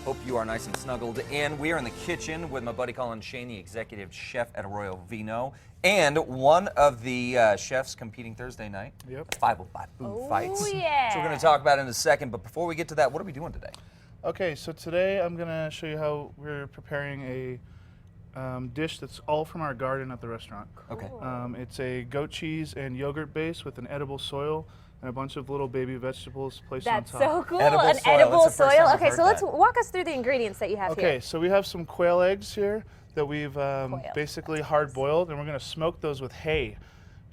Hope you are nice and snuggled in. We are in the kitchen with my buddy Colin Shane, the executive chef at Arroyo Vino, and one of the chefs competing Thursday night. Yep. 505 Food Fights. Yeah. So we're going to talk about it in a second, but before we get to that, what are we doing today? Okay, so today I'm going to show you how we're preparing a dish that's all from our garden at the restaurant. Okay. It's a goat cheese and yogurt base with an edible soil and a bunch of little baby vegetables placed on That's top. so cool. Edible An soil. edible That's the first soil. time I've Okay, heard so let's that. walk us through the ingredients that you have here. Okay, so we have some quail eggs here that we've basically hard boiled, and we're going to smoke those with hay.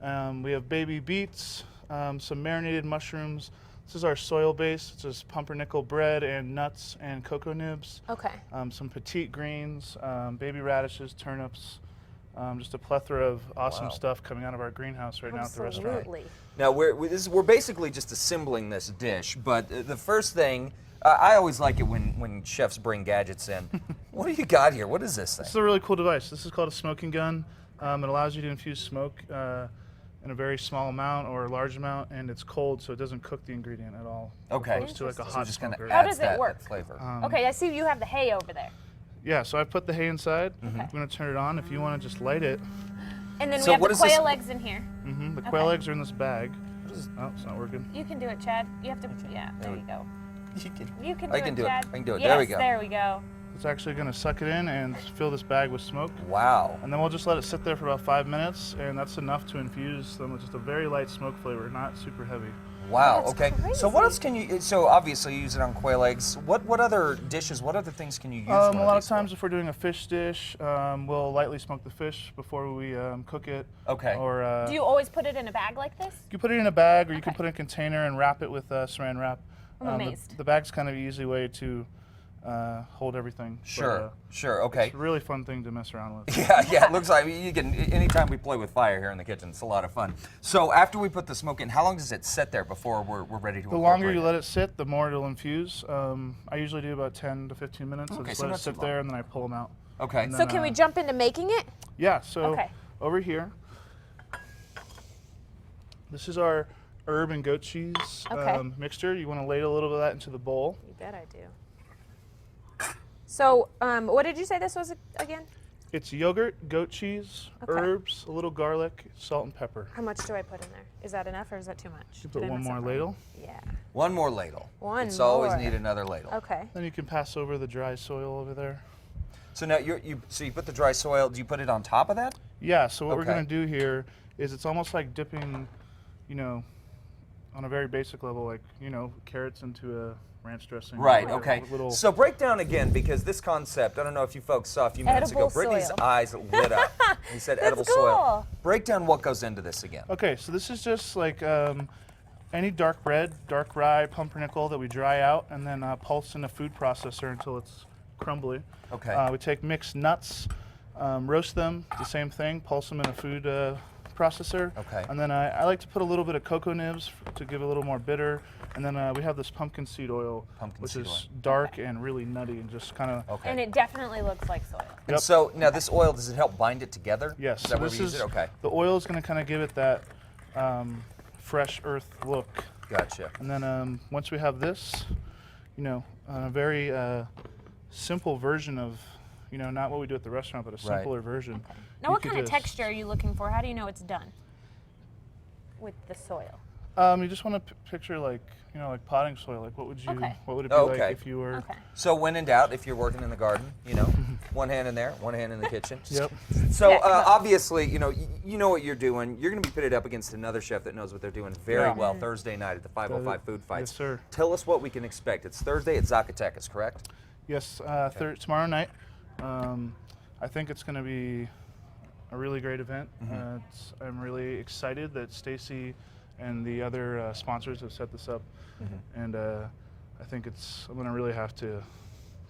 We have baby beets, some marinated mushrooms. This is our soil base. It's just pumpernickel bread and nuts and cocoa nibs. Okay. Some petite greens, baby radishes, turnips, just a plethora of awesome stuff coming out of our greenhouse right now at the restaurant. Absolutely. Now, we're basically just assembling this dish, but the first thing, I always like it when chefs bring gadgets in. What do you got here? What is this thing? This is a really cool device. This is called a smoking gun. It allows you to infuse smoke in a very small amount or a large amount, and it's cold, so it doesn't cook the ingredient at all. Okay. Opposed to like a hot just kind smoker. of How does it work? flavor. Okay, I see you have the hay over there. Yeah, so I put the hay inside. I'm going to turn it on. If you want to just light it. And then So we have what the is this? quail eggs in here. The quail eggs are in this bag. Oh, it's not working. You can do it, Chad. You have to, yeah, there you go. You can do I can it, do it. Chad. I can do it. Yes, There we go. there we go. It's actually going to suck it in and fill this bag with smoke. Wow. And then we'll just let it sit there for about 5 minutes, and that's enough to infuse them with just a very light smoke flavor, not super heavy. Wow. That's Okay. So what else can you? So obviously you use it on quail eggs. What other dishes? What other things can you use? A lot of times, if we're doing a fish dish, we'll lightly smoke the fish before we cook it. Okay. Or Do you always put it in a bag like this? you can put it in a bag, or you can put it in a container and wrap it with saran wrap. I'm amazed. The bag's kind of an easy way to hold everything. Sure. But, Sure. Okay. it's a really fun thing to mess around with. Yeah. It looks like you can. Anytime we play with fire here in the kitchen, it's a lot of fun. So after we put the smoke in, how long does it sit there before we're ready to? The longer you let it sit, the more it'll infuse. I usually do about 10 to 15 minutes. Okay, I just so let it not too sit there, and then I pull them out. Okay. And So then, can we jump into making it? Yeah, so Okay. over here, this is our herb and goat cheese mixture. You want to ladle a little bit of that into the bowl. You bet I do. So, what did you say this was again? It's yogurt, goat cheese, herbs, a little garlic, salt, and pepper. How much do I put in there? Is that enough or is that too much? You put Did I one mess more up? ladle. Yeah. One more ladle. One It's always more. need another ladle. Okay. Then you can pass over the dry soil over there. So now you put the dry soil. Do you put it on top of that? Yeah, so what we're Okay. going to do here is it's almost like dipping, on a very basic level, like, carrots into a ranch dressing. Right. or Okay. a little- So break down again, because this concept, I don't know if you folks saw a few minutes Edible ago, Brittany's soil. eyes lit up. He said edible cool. soil. Break down what goes into this again. Okay, so this is just like any dark bread, dark rye, pumpernickel that we dry out and then pulse in a food processor until it's crumbly. Okay. We take mixed nuts, roast them, the same thing, pulse them in a food processor. Okay. And then I like to put a little bit of cocoa nibs to give it a little more bitter. And then we have this pumpkin seed oil, which is dark and really nutty and just kind of. Okay. And it definitely looks like soil. And so now this oil, does it help bind it together? Yes. Is that so where this we use is it? Okay. the oil is going to kind of give it that fresh earth look. Gotcha. And then once we have this, a very simple version of, not what we do at the restaurant, but a Right. simpler version. Now, You what could kind of just- texture are you looking for? How do you know it's done with the soil? You just want to picture like potting soil. Like what would it be Okay. like if you were? Okay. So when in doubt, if you're working in the garden, one hand in there, one hand in the kitchen. Yep. So Yeah. obviously, you know what you're doing. You're going to be pitted up against another chef that knows what they're doing very Yeah. well Thursday night at the 505 Food Fights. Yes, sir. Tell us what we can expect. It's Thursday at Zacatecas, correct? Yes. Tomorrow night. I think it's going to be a really great event. I'm really excited that Stacy and the other sponsors have set this up, and I think I'm going to really have to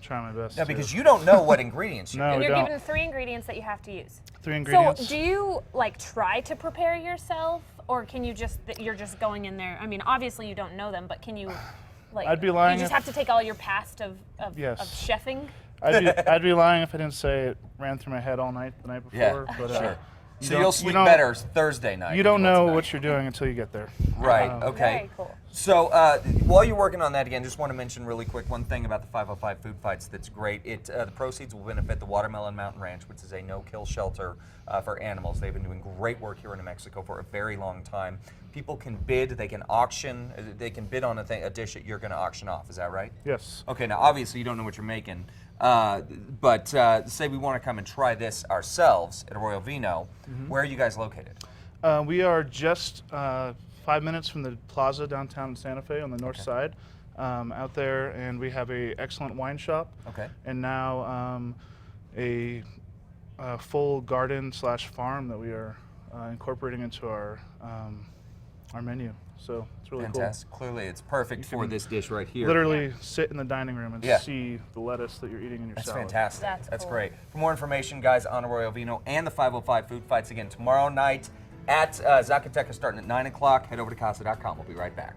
try my best. Now, because you don't know what ingredients you're No, getting. we You're don't. given 3 ingredients that you have to use. 3 ingredients. So, do you try to prepare yourself, or can you you're just going in there? I mean, obviously you don't know them, but can you I'd be lying You just if- have to take all your past of Yes. chefing. I'd be lying if I didn't say it ran through my head all night the night before. Yeah, but, sure. you So don't- you'll you sleep don't- better Thursday night. You don't than you will know tonight. what you're doing until you get there. Right. Um, Okay. Very cool. So while you're working on that again, just want to mention really quick one thing about the 505 Food Fights that's great. The proceeds will benefit the Watermelon Mountain Ranch, which is a no-kill shelter for animals. They've been doing great work here in New Mexico for a very long time. People can bid, they can auction, they can bid on a dish that you're going to auction off. Is that right? Yes. Okay, now obviously you don't know what you're making, but say we want to come and try this ourselves at Arroyo Vino. Where are you guys located? We are just 5 minutes from the plaza downtown in Santa Fe on the north side, out there, and we have a excellent wine shop. Okay. And now a full garden / farm that we are incorporating into our menu. So it's really Fantastic. Clearly, it's perfect for this dish right here. cool. Literally sit in the dining room and Yeah. see the lettuce that you're eating in your That's salad. fantastic. That's cool. great. For more information, guys, on Arroyo Vino and the 505 Food Fights again tomorrow night at Zacatecas starting at 9 o'clock. Head over to casa.com. We'll be right back.